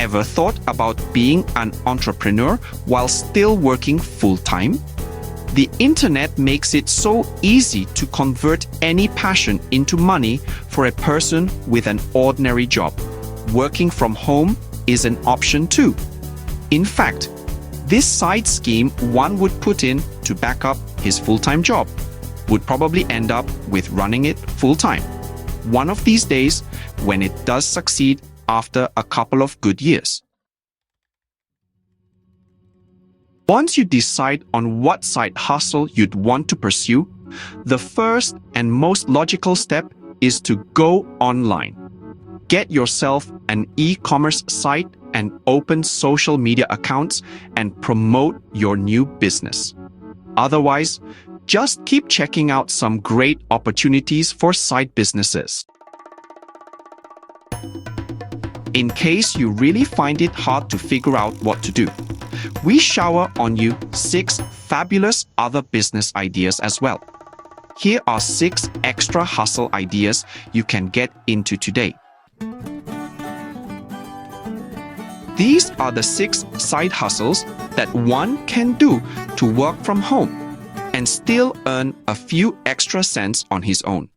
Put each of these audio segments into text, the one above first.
Ever thought about being an entrepreneur while still working full-time? The internet makes it so easy to convert any passion into money for a person with an ordinary job. Working from home is an option too. In fact, this side scheme one would put in to back up his full-time job would probably end up with running it full-time. One of these days, when it does succeed after a couple of good years. Once you decide on what side hustle you'd want to pursue, the first and most logical step is to go online. Get yourself an e-commerce site and open social media accounts and promote your new business. Otherwise, just keep checking out some great opportunities for side businesses. In case you really find it hard to figure out what to do, we shower on you 6 fabulous other business ideas as well. Here are 6 extra hustle ideas you can get into today. These are the 6 side hustles that one can do to work from home and still earn a few extra cents on his own.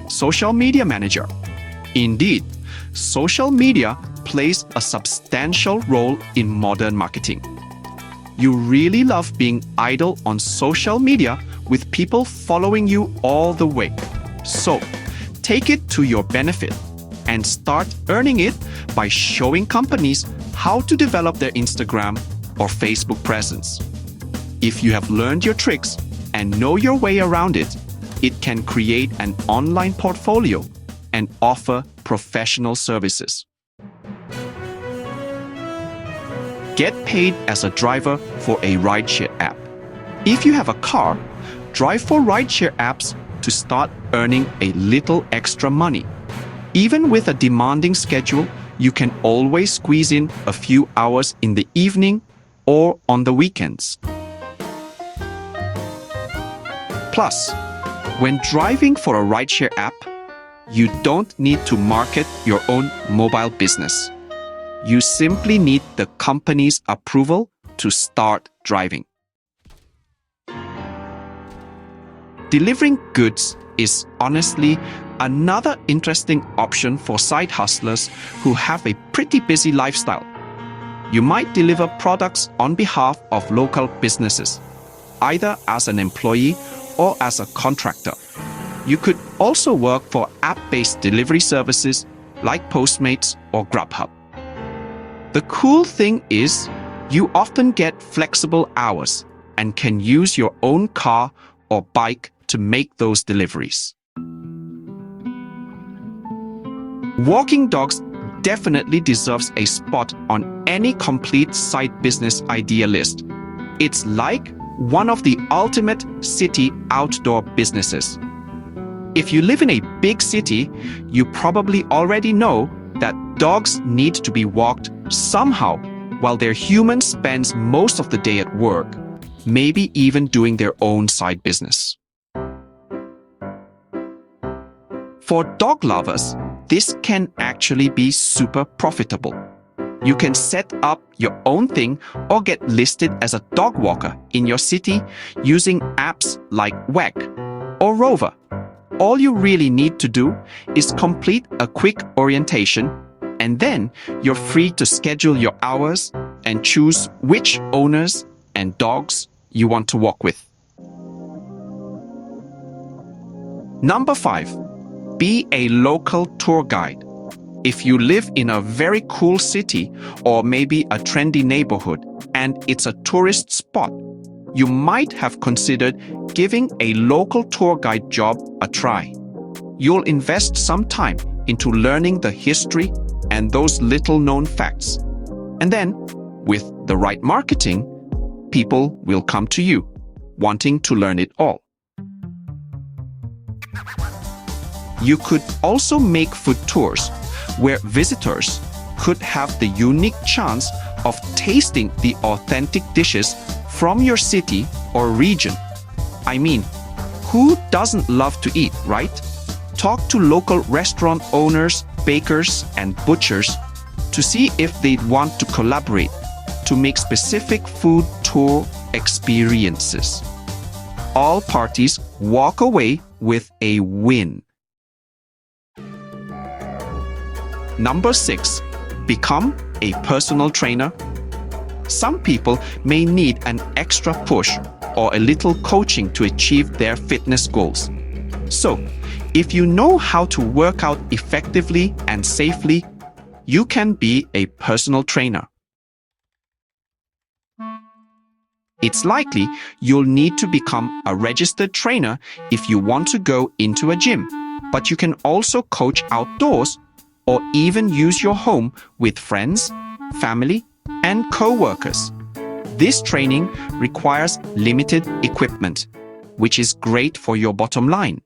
Social media manager. Indeed, social media plays a substantial role in modern marketing. You really love being idle on social media with people following you all the way. So, take it to your benefit and start earning it by showing companies how to develop their Instagram or Facebook presence. If you have learned your tricks and know your way around it, it can create an online portfolio and offer professional services. Get paid as a driver for a rideshare app. If you have a car, drive for rideshare apps to start earning a little extra money. Even with a demanding schedule, you can always squeeze in a few hours in the evening or on the weekends. Plus, when driving for a rideshare app, you don't need to market your own mobile business. You simply need the company's approval to start driving. Delivering goods is honestly another interesting option for side hustlers who have a pretty busy lifestyle. You might deliver products on behalf of local businesses, either as an employee or as a contractor. You could also work for app-based delivery services like Postmates or Grubhub. The cool thing is, you often get flexible hours and can use your own car or bike to make those deliveries. Walking dogs definitely deserves a spot on any complete side business idea list. It's like one of the ultimate city outdoor businesses. If you live in a big city, you probably already know that dogs need to be walked somehow while their human spends most of the day at work, maybe even doing their own side business. For dog lovers, this can actually be super profitable. You can set up your own thing or get listed as a dog walker in your city using apps like Wag or Rover. All you really need to do is complete a quick orientation, and then you're free to schedule your hours and choose which owners and dogs you want to walk with. Number 5, be a local tour guide. If you live in a very cool city or maybe a trendy neighborhood and it's a tourist spot, you might have considered giving a local tour guide job a try. You'll invest some time into learning the history and those little-known facts. And then, with the right marketing, people will come to you, wanting to learn it all. You could also make food tours, where visitors could have the unique chance of tasting the authentic dishes from your city or region. I mean, who doesn't love to eat, right? Talk to local restaurant owners, bakers and butchers to see if they'd want to collaborate to make specific food tour experiences. All parties walk away with a win. Number 6. Become a personal trainer. Some people may need an extra push or a little coaching to achieve their fitness goals. So, if you know how to work out effectively and safely, you can be a personal trainer. It's likely you'll need to become a registered trainer if you want to go into a gym, but you can also coach outdoors or even use your home with friends, family, and co-workers. This training requires limited equipment, which is great for your bottom line.